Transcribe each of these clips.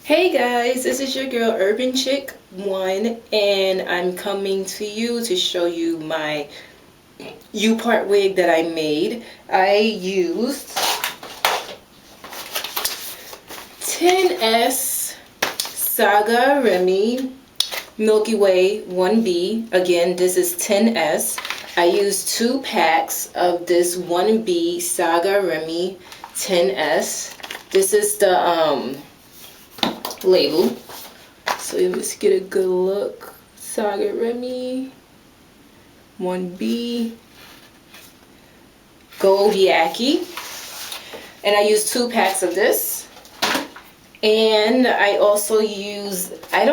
Hey guys, this is your girl Urban Chick 1, and I'm coming to you to show you my U-part wig that I made. I used 10S Saga Remy Milky Way 1B. Again, this is 10S. I used 2 packs of this 1B Saga Remy 10S. This is the label, so you just get a good look. Saga Remy 1B Gold Yaky, and I used 2 packs of this. And I also use, I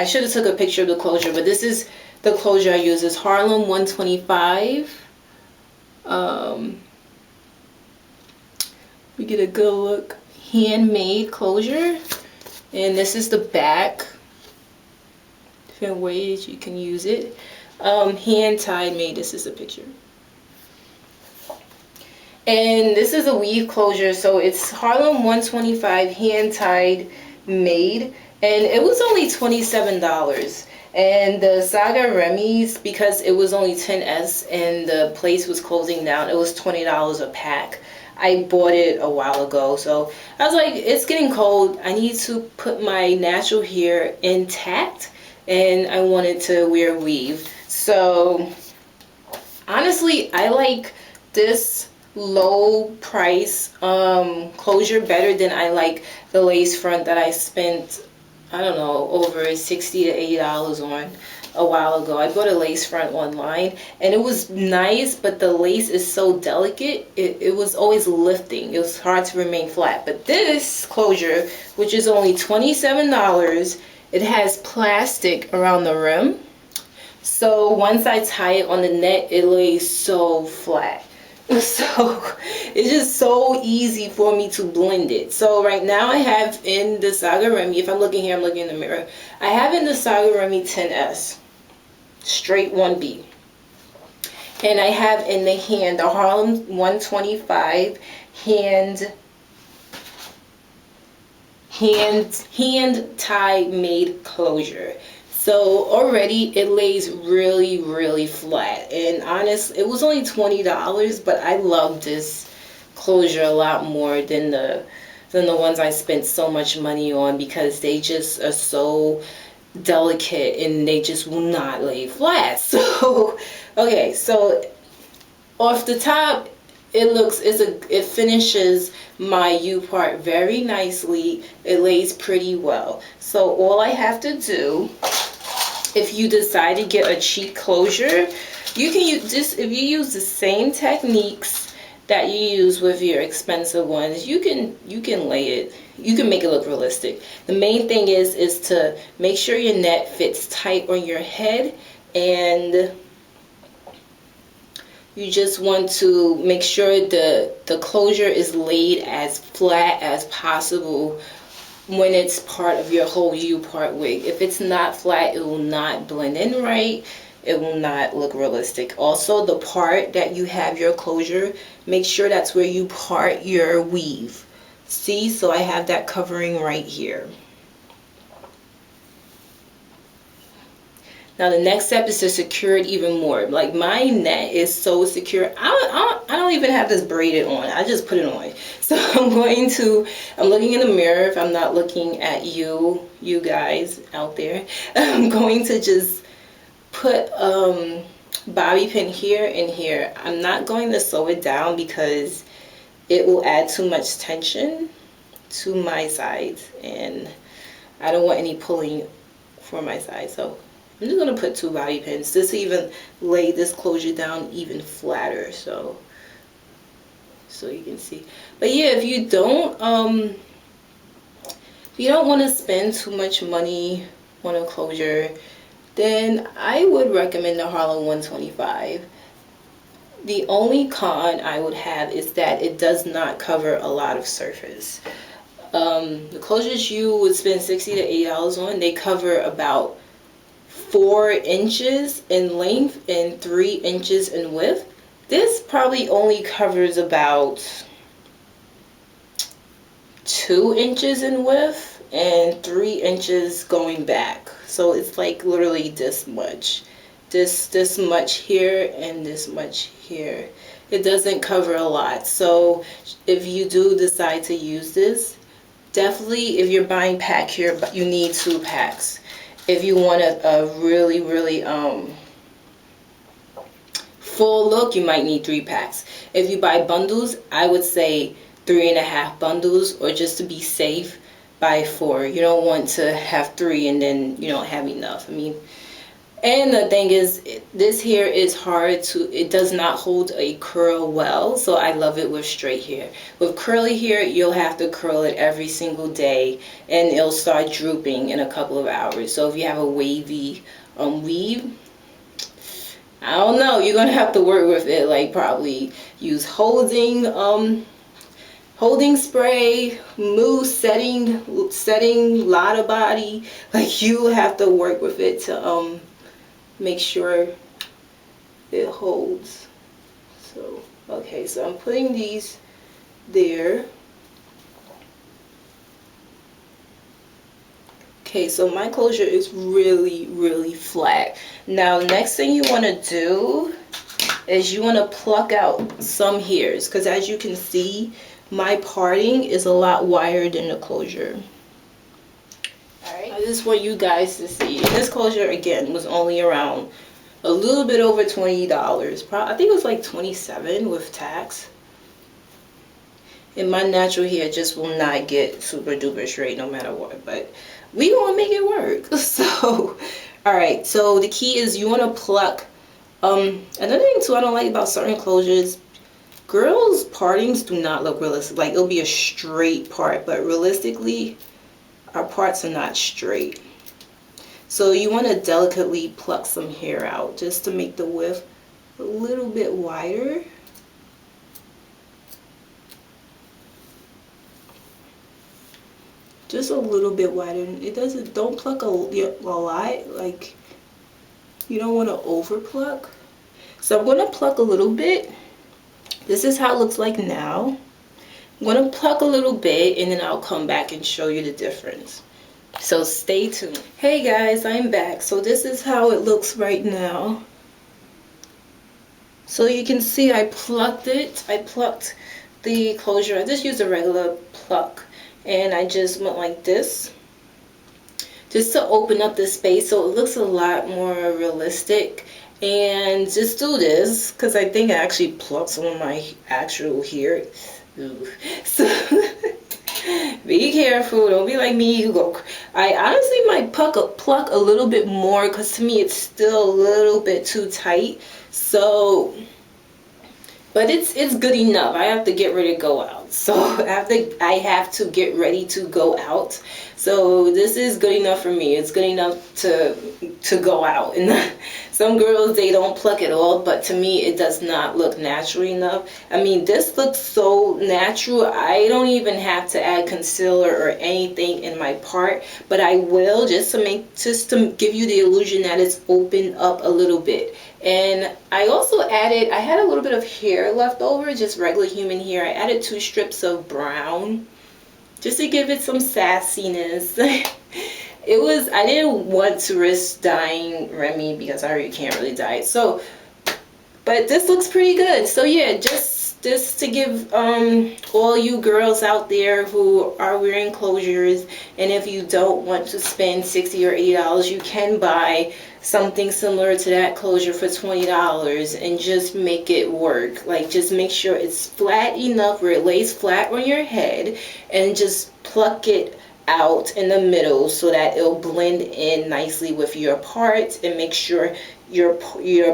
should have took a picture of the closure, but this is the closure I use. Is Harlem 125. We get a good look, handmade closure. And this is the back. Different ways you can use it. Hand tied made. This is a picture. And this is a weave closure. So it's Harlem 125 hand tied made. And it was only $27. And the Saga Remy's, because it was only 10S and the place was closing down, it was $20 a pack. I bought it a while ago, so I was like, it's getting cold, I need to put my natural hair intact, and I wanted to wear weave. So honestly, I like this low price closure better than I like the lace front that I spent, I don't know, over $60 to $80 on a while ago. I bought a lace front online and it was nice, but the lace is so delicate, it was always lifting. It was hard to remain flat. But this closure, which is only $27, it has plastic around the rim. So once I tie it on the net, it lays so flat. So it's just so easy for me to blend it. So right now I have in the Saga Remy, if I'm looking here, I'm looking in the mirror, I have in the Saga Remy 10S straight 1B, and I have in the hand the Harlem 125 hand tie made closure. So already it lays really flat, and honestly it was only $20, but I love this closure a lot more than the ones I spent so much money on, because they just are so delicate and they just will not lay flat. So okay, so off the top it finishes my U part very nicely. It lays pretty well. So all I have to do, if you decide to get a cheap closure, you can use this. If you use the same techniques that you use with your expensive ones, you can lay it, you can make it look realistic. The main thing is to make sure your net fits tight on your head, and you just want to make sure the closure is laid as flat as possible when it's part of your whole U-part wig. If it's not flat, it will not blend in right. It will not look realistic. Also, the part that you have your closure, make sure that's where you part your weave. See, so I have that covering right here. Now the next step is to secure it even more. Like, my net is so secure. I don't even have this braided on. I just put it on. So I'm looking in the mirror. If I'm not looking at you guys out there, I'm going to just put bobby pin here and here. I'm not going to sew it down because it will add too much tension to my sides, and I don't want any pulling for my sides. So I'm just going to put 2 bobby pins. This even lay this closure down even flatter, so you can see. But yeah, if you don't want to spend too much money on a closure, then I would recommend the Harlem 125. The only con I would have is that it does not cover a lot of surface. The closures you would spend $60 to $80 on, they cover about 4 inches in length and 3 inches in width. This probably only covers about 2 inches in width and 3 inches going back. So it's like literally this much. This much here and this much here. It doesn't cover a lot. So if you do decide to use this, definitely if you're buying pack here, you need 2 packs. If you want a really, really full look, you might need 3 packs. If you buy bundles, I would say 3.5 bundles, or just to be safe, buy 4. You don't want to have 3 and then you don't have enough. I mean, and the thing is, this hair is hard to, it does not hold a curl well, so I love it with straight hair. With curly hair, you'll have to curl it every single day, and it'll start drooping in a couple of hours. So if you have a wavy weave, I don't know, you're gonna have to work with it, like probably use holding spray, mousse, setting, lot of body. Like, you have to work with it to make sure it holds. So okay, so I'm putting these there. Okay, so my closure is really, really flat. Now, next thing you want to do is you want to pluck out some hairs, because as you can see, my parting is a lot wider than the closure. Alright, I just want you guys to see. And this closure, again, was only around a little bit over $20. I think it was like 27 with tax. And my natural hair just will not get super duper straight no matter what. But we gonna make it work. So, alright, so the key is you want to pluck. Another thing too I don't like about certain closures, girls' partings do not look realistic. Like, it'll be a straight part, but realistically, our parts are not straight. So you want to delicately pluck some hair out just to make the width a little bit wider. Just a little bit wider. It doesn't, don't pluck a lot. Like, you don't want to over pluck. So I'm going to pluck a little bit. This is how it looks like now. I'm going to pluck a little bit, and then I'll come back and show you the difference. So stay tuned. Hey guys, I'm back. So this is how it looks right now. So you can see I plucked it. I plucked the closure. I just used a regular pluck, and I just went like this, just to open up the space so it looks a lot more realistic. And just do this, because I think I actually plucked some of my actual hair. Ooh. So be careful, don't be like me, you go. I honestly might pluck a little bit more, because to me it's still a little bit too tight. So, but it's good enough. I have to get ready to go out, so I have to get ready to go out. So this is good enough for me. It's good enough to go out. And some girls, they don't pluck at all, but to me it does not look natural enough. I mean, this looks so natural. I don't even have to add concealer or anything in my part, but I will, just to give you the illusion that it's opened up a little bit. And I also added, I had a little bit of hair left over, just regular human hair. I added 2 strips of brown just to give it some sassiness. I didn't want to risk dyeing Remy because I already can't really dye it. So, but this looks pretty good. So yeah, just to give all you girls out there who are wearing closures, and if you don't want to spend $60 or $80, you can buy something similar to that closure for $20 and just make it work. Like, just make sure it's flat enough where it lays flat on your head, and just pluck it out in the middle so that it'll blend in nicely with your parts, and make sure your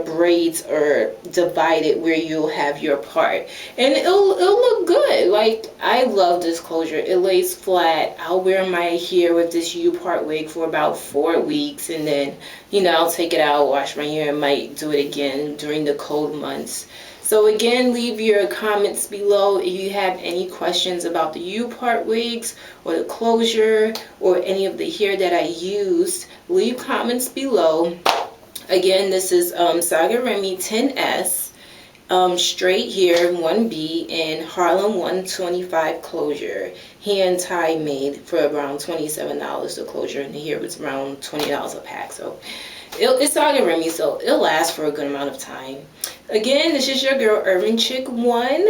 braids are divided where you'll have your part, and it'll look good. Like, I love this closure. It lays flat. I'll wear my hair with this U-part wig for about 4 weeks, and then, you know, I'll take it out, wash my hair, and might do it again during the cold months. So again, leave your comments below if you have any questions about the U-part wigs or the closure or any of the hair that I used. Leave comments below. Again, this is Saga Remy 10S, straight hair 1B, and Harlem 125 closure. hand tie made for around $27. The closure in here was around $20 a pack. So it's Saga Remy, so it'll last for a good amount of time. Again, this is your girl Urban Chick 1,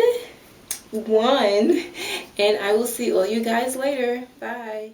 and I will see all you guys later. Bye.